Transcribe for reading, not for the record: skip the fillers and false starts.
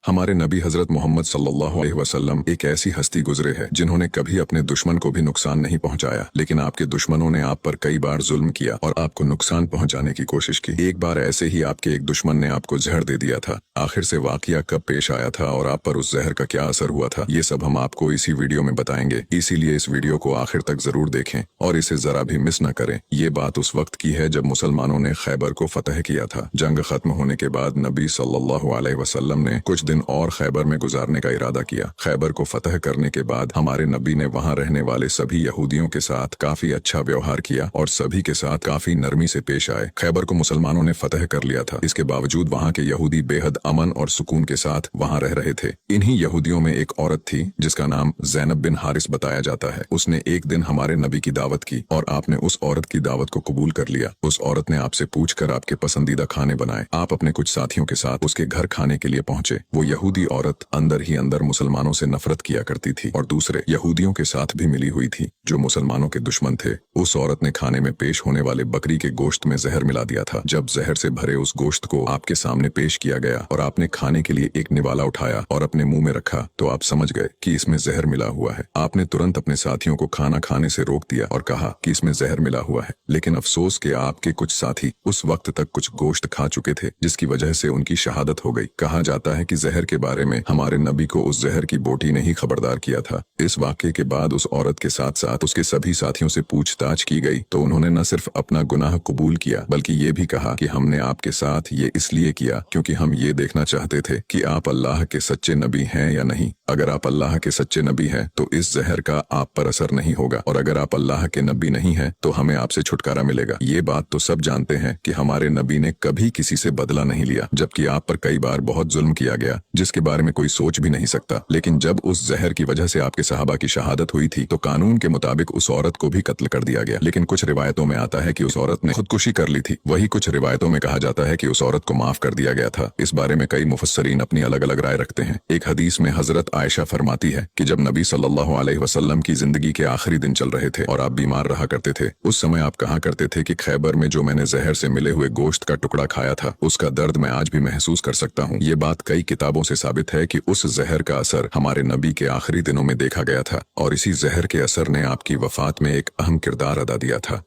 हमारे नबी हजरत मोहम्मद सल्लल्लाहु अलैहि वसल्लम एक ऐसी हस्ती गुजरे है जिन्होंने कभी अपने दुश्मन को भी नुकसान नहीं पहुंचाया, लेकिन आपके दुश्मनों ने आप पर कई बार जुल्म किया और आपको नुकसान पहुंचाने की कोशिश की। एक बार ऐसे ही आपके एक दुश्मन ने आपको जहर दे दिया था। आखिर से वाकया कब पेश आया था और आप पर उस जहर का क्या असर हुआ था, ये सब हम आपको इसी वीडियो में बताएंगे। इसीलिए इस वीडियो को आखिर तक जरूर देखें और इसे जरा भी मिस न करें। ये बात उस वक्त की है जब मुसलमानों ने खैबर को फतह किया था। जंग खत्म होने के बाद नबी सल्लल्लाहु अलैहि वसल्लम ने कुछ दिन और खैबर में गुजारने का इरादा किया। खैबर को फतह करने के बाद हमारे नबी ने वहां रहने वाले सभी यहूदियों के साथ काफी अच्छा व्यवहार किया और सभी के साथ काफी नरमी से पेश आए। खैबर को मुसलमानों ने फतह कर लिया था, इसके बावजूद वहां के यहूदी बेहद अमन और सुकून के साथ वहां रह रहे थे। इन्हीं यहूदियों में एक औरत थी जिसका नाम ज़ैनब बिन हारिस बताया जाता है। उसने एक दिन हमारे नबी की दावत की और आपने उस औरत की दावत को कबूल कर लिया। उस औरत ने आपसे पूछकर आपके पसंदीदा खाने बनाए। आप अपने कुछ साथियों के साथ उसके घर खाने के लिए पहुंचे। वो यहूदी औरत अंदर ही अंदर मुसलमानों से नफरत किया करती थी और दूसरे यहूदियों के साथ भी मिली हुई थी जो मुसलमानों के दुश्मन थे। उस औरत ने खाने में पेश होने वाले बकरी के गोश्त में जहर मिला दिया था। जब जहर से भरे उस गोश्त को आपके सामने पेश किया गया और आपने खाने के लिए एक निवाला उठाया और अपने मुंह में रखा तो आप समझ गए कि इसमें जहर मिला हुआ है। आपने तुरंत अपने साथियों को खाना खाने से रोक दिया और कहा कि इसमें जहर मिला हुआ है, लेकिन अफसोस के आपके कुछ साथी उस वक्त तक कुछ गोश्त खा चुके थे जिसकी वजह से उनकी शहादत हो गई। कहा जाता है कि जहर के बारे में हमारे नबी को उस जहर की बोटी ने ही खबरदार किया था। इस वाक़े के बाद उस औरत के साथ साथ उसके सभी साथियों से पूछताछ की गई तो उन्होंने न सिर्फ अपना गुनाह कबूल किया बल्कि ये भी कहा कि हमने आपके साथ ये इसलिए किया क्योंकि हम ये देखना चाहते थे कि आप अल्लाह के सच्चे नबी हैं या नहीं। अगर आप अल्लाह के सच्चे नबी हैं तो इस जहर का आप पर असर नहीं होगा और अगर आप अल्लाह के नबी नहीं हैं तो हमें आपसे छुटकारा मिलेगा। ये बात तो सब जानते हैं कि हमारे नबी ने कभी किसी से बदला नहीं लिया, जबकि आप पर कई बार बहुत जुल्म किया गया जिसके बारे में कोई सोच भी नहीं सकता। लेकिन जब उस जहर की वजह से आपके सहाबा की शहादत हुई थी तो कानून के मुताबिक उस औरत को भी कत्ल कर दिया गया। लेकिन कुछ रिवायतों में आता है कि उस औरत ने खुदकुशी कर ली थी। वही कुछ रिवायतों में कहा जाता है कि उस औरत को माफ कर दिया गया था। इस बारे में कई मुफस्सरीन अपनी अलग अलग राय रखते हैं। एक हदीस में हजरत आयशा फरमाती है कि जब नबी सल्लल्लाहु अलैहि वसल्लम की जिंदगी के आखिरी दिन चल रहे थे और आप बीमार रहा करते थे, उस समय आप कहा करते थे कि खैबर में जो मैंने जहर से मिले हुए गोश्त का टुकड़ा खाया था उसका दर्द मैं आज भी महसूस कर सकता हूँ। ये बात कई किताबों से साबित है कि उस जहर का असर हमारे नबी के आखिरी दिनों में देखा गया था और इसी जहर के असर ने आपकी वफात में एक अहम किरदार अदा दिया था।